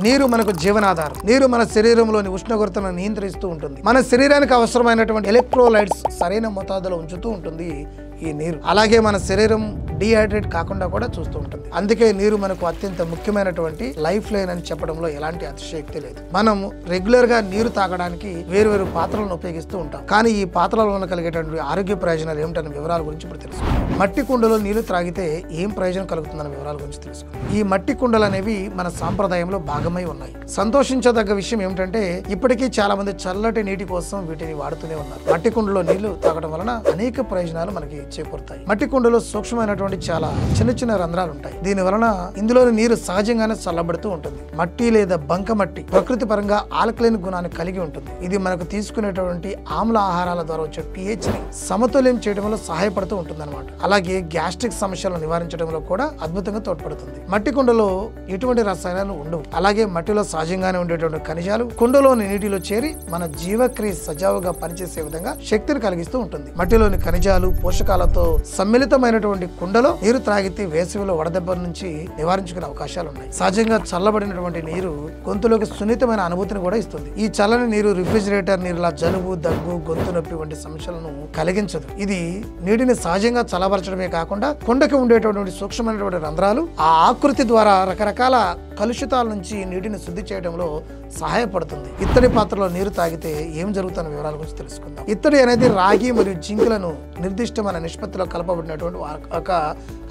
నీరు మనకు జీవనాధారం. నీరు మన శరీరంలోని ఉష్ణోగ్రతను నియంత్రిస్తూ ఉంటుంది. మన శరీరానికి అవసరమైనటువంటి ఎలక్ట్రోలైట్స్ సరైన మోతాదులో ఉంచుతూ ఉంటుంది ఈ నీరు. అలాగే మన శరీరం డిహైడ్రేట్ కాకుండా కూడా చూస్తూ ఉంటుంది. అందుకే నీరు మనకు అత్యంత ముఖ్యమైనటువంటి లైఫ్ లైన్ అని చెప్పడంలో ఎలాంటి అతిశయోక్తి లేదు. మనం రెగ్యులర్ గా నీరు తాగడానికి వేరు పాత్రలను ఉపయోగిస్తూ ఉంటాం. కానీ ఈ పాత్రలలో కలిగేటువంటి ఆరోగ్య ప్రయోజనాలు ఏమిటనే వివరాల గురించి ఇప్పుడు తెలుసుకుందాం. మట్టి కుండలో నీరు త్రాగితే ఏం ప్రయోజనం కలుగుతుందన్న వివరాల గురించి తెలుసుకుందాం. ఈ మట్టి కుండలు అనేవి మన సాంప్రదాయంలో భాగమై ఉన్నాయి. సంతోషించదగ్గ విషయం ఏమిటంటే ఇప్పటికీ చాలా మంది చల్లటి నీటి కోసం వీటిని వాడుతూనే ఉన్నారు. మట్టి కుండలో నీళ్లు తాగడం వలన అనేక ప్రయోజనాలు మనకి చేకూరుతాయి. మట్టి కుండలో సూక్ష్మమైనటువంటి చాలా చిన్న రంధ్రాలు ఉంటాయి. దీని వలన ఇందులోని నీరు సహజంగానే చల్లబడుతూ ఉంటుంది. మట్టి లేదా బంక మట్టి ప్రకృతి పరంగా ఆల్కలైన్ గుణాన్ని కలిగి ఉంటుంది. ఇది మనకు తీసుకునేటువంటి ఆమ్ల ఆహారాల ద్వారా వచ్చే pH ని సమతుల్యం చేయడంలో సహాయపడుతూ ఉంటుంది అన్నమాట. అలాగే గ్యాస్ట్రిక్ సమస్యలను నివారించడంలో కూడా అద్భుతంగా తోడ్పడుతుంది. మట్టి కుండలో ఎటువంటి రసాయనాలు ఉండవు. అలాగే మట్టిలో సహజంగానే ఉండేటువంటి ఖనిజాలు కుండలోని నీటిలో చేరి మన జీవక్రియ సజావుగా పనిచేసే విధంగా శక్తిని కలిగిస్తూ ఉంటుంది. మట్టిలోని ఖనిజాలు పోషకాలతో సమ్మిళితమైనటువంటి కుండలో నీరు త్రాగితే వేసవిలో వడదెబ్బ నుంచి నివారించుకునే అవకాశాలు ఉన్నాయి. సహజంగా చల్లబడినటువంటి నీరు గొంతులోకి సున్నితమైన అనుభూతిని కూడా ఇస్తుంది. ఈ చల్లని నీరు రిఫ్రిజిరేటర్ నీరులా జలుబు, దగ్గు, గొంతు నొప్పి వంటి సమస్యలను కలిగించదు. ఇది నీటిని సహజంగా చల్లబరచడమే కాకుండా కుండకి ఉండేటటువంటి సూక్ష్మమైనటువంటి రంధ్రాలు ఆ ఆకృతి ద్వారా రకరకాల కలుషితాల నుంచి నీటిని శుద్ధి చేయడంలో సహాయపడుతుంది. ఇత్తడి పాత్రలో నీరు తాగితే ఏం జరుగుతున్న వివరాల గురించి తెలుసుకుందాం. ఇత్తడి అనేది రాగి మరియు జింకులను నిర్దిష్టమైన నిష్పత్తిలో కలపబడినటువంటి ఒక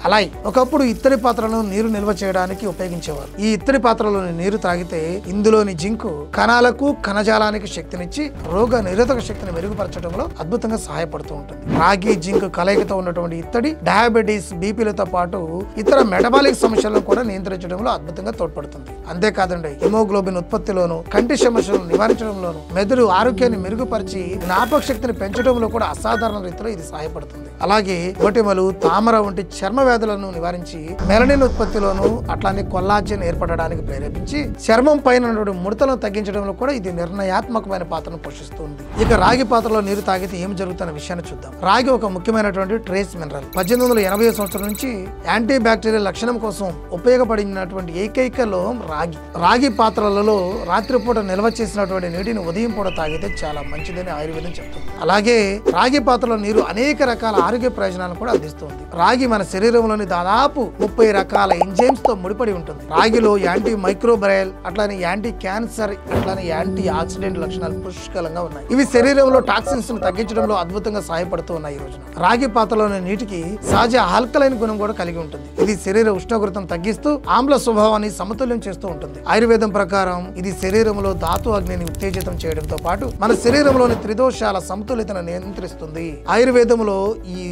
అలాయ్. ఒకప్పుడు ఇత్తడి పాత్రలను నీరు నిల్వ చేయడానికి ఉపయోగించేవారు. ఈ ఇత్తడి పాత్రలోని నీరు తాగితే ఇందులోని జింకు కణాలకు కణజాలానికి శక్తినిచ్చి రోగ నిరోధక శక్తిని మెరుగుపరచడంలో అద్భుతంగా సహాయపడుతూ ఉంటుంది. రాగి జింకు కలయికతో ఉన్నటువంటి ఇత్తడి డయాబెటీస్, బీపీలతో పాటు ఇతర మెటబాలిక్ సమస్యలను కూడా నియంత్రించడంలో అద్భుతంగా తోడ్పడుతుంది. అంతేకాదండి, హిమోగ్లోబిన్ ఉత్పత్తిలోను, కంటి సమస్యలను నివారించడంలోను, మెదడు ఆరోగ్యాన్ని మెరుగుపరిచి జ్ఞాపక శక్తిని పెంచడంలో కూడా అసాధారణ రీతిలో ఇది సహాయపడుతుంది. అలాగే మొటిమలు, తామర వంటి చర్మ వ్యాధులను నివారించి మెలనిన్ ఉత్పత్తిలోను అట్లానే కొల్లాజెన్ ఏర్పడడానికి ప్రేరేపించి చర్మం పైన ముడతలను తగ్గించడంలో కూడా ఇది నిర్ణయాత్మకమైన పాత్రను పోషిస్తుంది. ఇక రాగి పాత్రలో నీరు తాగితే ఏం జరుగుతున్న విషయాన్ని చూద్దాం. రాగి ఒక ముఖ్యమైనటువంటి ట్రేస్ మినరల్. 1880 సంవత్సరం నుంచి యాంటీ బ్యాక్టీరియల్ లక్షణం కోసం ఉపయోగపడినటువంటి ఏకైక లోహం రాగి. రాగి పాత్రలలో రాత్రిపూట నిల్వ చేసినటువంటి నీటిని ఉదయం పూట తాగితే చాలా మంచిదని ఆయుర్వేదం చెప్తుంది. అలాగే రాగి పాత్రలో నీరు అనేక రకాల ఆరోగ్య ప్రయోజనాలను కూడా అందిస్తుంది. రాగి మన శరీరంలోని దాదాపు 30 రకాల ఎంజైమ్స్ తో ముడిపడి ఉంటుంది. రాగిలో యాంటీ మైక్రోబయల్, అట్లానే యాంటీ క్యాన్సర్, అట్లానే యాంటీ ఆక్సిడెంట్ లక్షణాలు పుష్కలంగా ఉన్నాయి. ఇవి శరీరంలో టాక్సిన్స్ ను తగ్గించడంలో అద్భుతంగా సహాయపడుతూ ఉన్నాయి. ఈ రోజున రాగి పాత్రలోని నీటికి సహజ ఆల్కలైన్ గుణం కూడా కలిగి ఉంటుంది. ఇది శరీర ఉష్ణోగ్రతను తగ్గిస్తూ ఆమ్ల స్వభావాన్ని సమతుల్యం చేస్తూ ఉంటుంది. ఆయుర్వేదం ప్రకారం ఇది శరీరంలో ధాతు అగ్నిని ఉత్తేజితం చేయడంతో పాటు మన శరీరంలోని త్రిదోషాల సమతుల్యతను నియంత్రిస్తుంది. ఆయుర్వేదంలో ఈ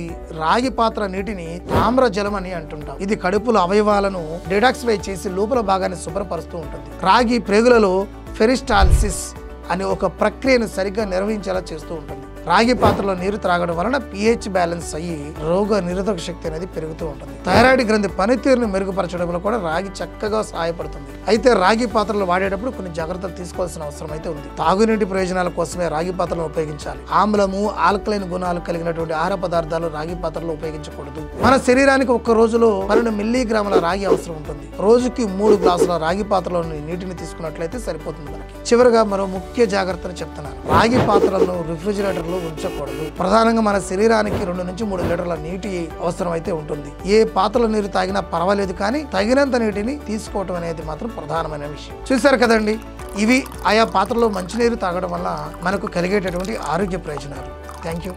రాగి పాత్ర నీటిని తామ్ర జలం అని అంటుంటాం. ఇది కడుపులో అవయవాలను డిటాక్సిఫై చేసి లోపల భాగాన్ని శుభ్రపరుస్తూ ఉంటుంది. రాగి ప్రేగులలో ఫెరిస్టాల్సిస్ అనే ఒక ప్రక్రియను సరిగ్గా నిర్వహించేలా చేస్తూ ఉంటుంది. రాగి పాత్రలో నీరు త్రాగడం వలన pH బ్యాలెన్స్ అయ్యి రోగ నిరోధక శక్తి అనేది పెరుగుతూ ఉంటుంది. థైరాయిడ్ గ్రంథి పనితీరును మెరుగుపరచడంలో కూడా రాగి చక్కగా సహాయపడుతుంది. అయితే రాగి పాత్రలు వాడేటప్పుడు కొన్ని జాగ్రత్తలు తీసుకోవాల్సిన అవసరం అయితే ఉంది. తాగునీటి ప్రయోజనాల కోసమే రాగి పాత్రలను ఉపయోగించాలి. ఆమ్లము, ఆల్కలైన్ గుణాలు కలిగినటువంటి ఆహార పదార్థాలు రాగి పాత్రలో ఉపయోగించకూడదు. మన శరీరానికి ఒక్క రోజులో 12 మిల్లీగ్రాముల రాగి అవసరం ఉంటుంది. రోజుకి 3 గ్లాసుల రాగి పాత్రలోని నీటిని తీసుకున్నట్లయితే సరిపోతుంది మనకి. చివరిగా మరో ముఖ్య జాగ్రత్తలు చెప్తున్నాను. రాగి పాత్రలను రిఫ్రిజిరేటర్ లో ఉంచకూడదు. ప్రధానంగా మన శరీరానికి 2 నుంచి 3 లీటర్ల నీటి అవసరం అయితే ఉంటుంది. ఏ పాత్రలో నీరు తాగినా పర్వాలేదు, కానీ తగినంత నీటిని తీసుకోవటం అనేది మాత్రం ప్రధానమైన విషయం. చూశారు కదండి, ఇవి ఆయా పాత్రలో మంచినీరు తాగడం వల్ల మనకు కలిగేటటువంటి ఆరోగ్య ప్రయోజనాలు. Thank you.